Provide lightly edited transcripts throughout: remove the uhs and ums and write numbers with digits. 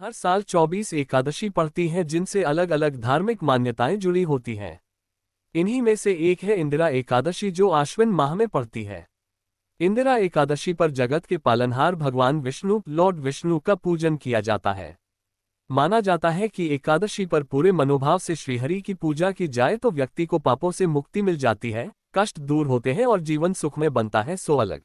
हर साल 24 एकादशी पड़ती हैं जिनसे अलग अलग धार्मिक मान्यताएं जुड़ी होती हैं। इन्हीं में से एक है इंदिरा एकादशी जो आश्विन माह में पड़ती है। इंदिरा एकादशी पर जगत के पालनहार भगवान विष्णु लॉर्ड विष्णु का पूजन किया जाता है। माना जाता है कि एकादशी पर पूरे मनोभाव से श्रीहरि की पूजा की जाए तो व्यक्ति को पापों से मुक्ति मिल जाती है, कष्ट दूर होते हैं और जीवन सुखमय बनता है। सो अलग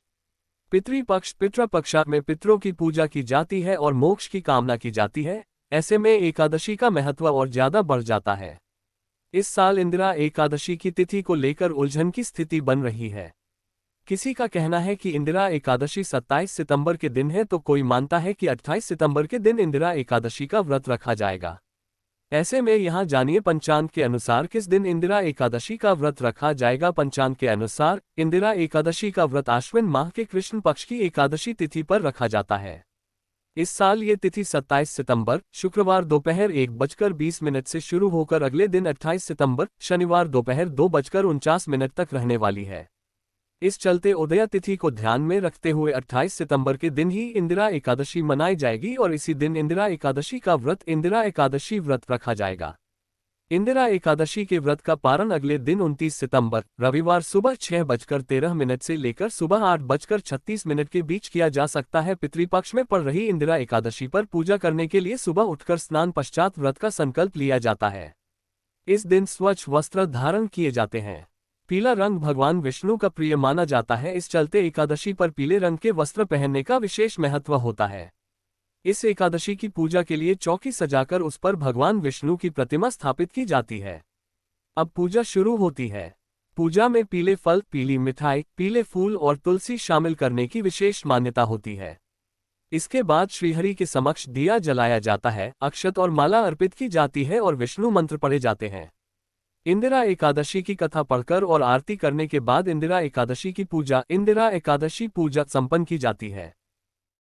पितृपक्ष पितृपक्षा में पितरों की पूजा की जाती है और मोक्ष की कामना की जाती है। ऐसे में एकादशी का महत्व और ज्यादा बढ़ जाता है। इस साल इंदिरा एकादशी की तिथि को लेकर उलझन की स्थिति बन रही है। किसी का कहना है कि इंदिरा एकादशी 27 सितंबर के दिन है तो कोई मानता है कि 28 सितंबर के दिन इंदिरा एकादशी का व्रत रखा जाएगा। ऐसे में यहाँ जानिए पंचांग के अनुसार किस दिन इंदिरा एकादशी का व्रत रखा जाएगा। पंचांग के अनुसार इंदिरा एकादशी का व्रत आश्विन माह के कृष्ण पक्ष की एकादशी तिथि पर रखा जाता है। इस साल ये तिथि 27 सितंबर शुक्रवार दोपहर 1:20 से शुरू होकर अगले दिन 28 सितंबर शनिवार दोपहर 2:49 तक रहने वाली है। इस चलते उदया तिथि को ध्यान में रखते हुए 28 सितंबर के दिन ही इंदिरा एकादशी मनाई जाएगी और इसी दिन इंदिरा एकादशी का व्रत इंदिरा एकादशी व्रत रखा जाएगा। इंदिरा एकादशी के व्रत का पारण अगले दिन 29 सितंबर रविवार सुबह 6:13 से लेकर सुबह 8:36 के बीच किया जा सकता है। पितृपक्ष में पड़ रही इंदिरा एकादशी पर पूजा करने के लिए सुबह उठकर स्नान पश्चात व्रत का संकल्प लिया जाता है। इस दिन स्वच्छ वस्त्र धारण किए जाते हैं। पीला रंग भगवान विष्णु का प्रिय माना जाता है, इस चलते एकादशी पर पीले रंग के वस्त्र पहनने का विशेष महत्व होता है। इस एकादशी की पूजा के लिए चौकी सजाकर उस पर भगवान विष्णु की प्रतिमा स्थापित की जाती है। अब पूजा शुरू होती है। पूजा में पीले फल, पीली मिठाई, पीले फूल और तुलसी शामिल करने की विशेष मान्यता होती है। इसके बाद श्रीहरि के समक्ष दिया जलाया जाता है, अक्षत और माला अर्पित की जाती है और विष्णु मंत्र पढ़े जाते हैं। इंदिरा एकादशी की कथा पढ़कर और आरती करने के बाद इंदिरा एकादशी की पूजा इंदिरा एकादशी पूजा संपन्न की जाती है।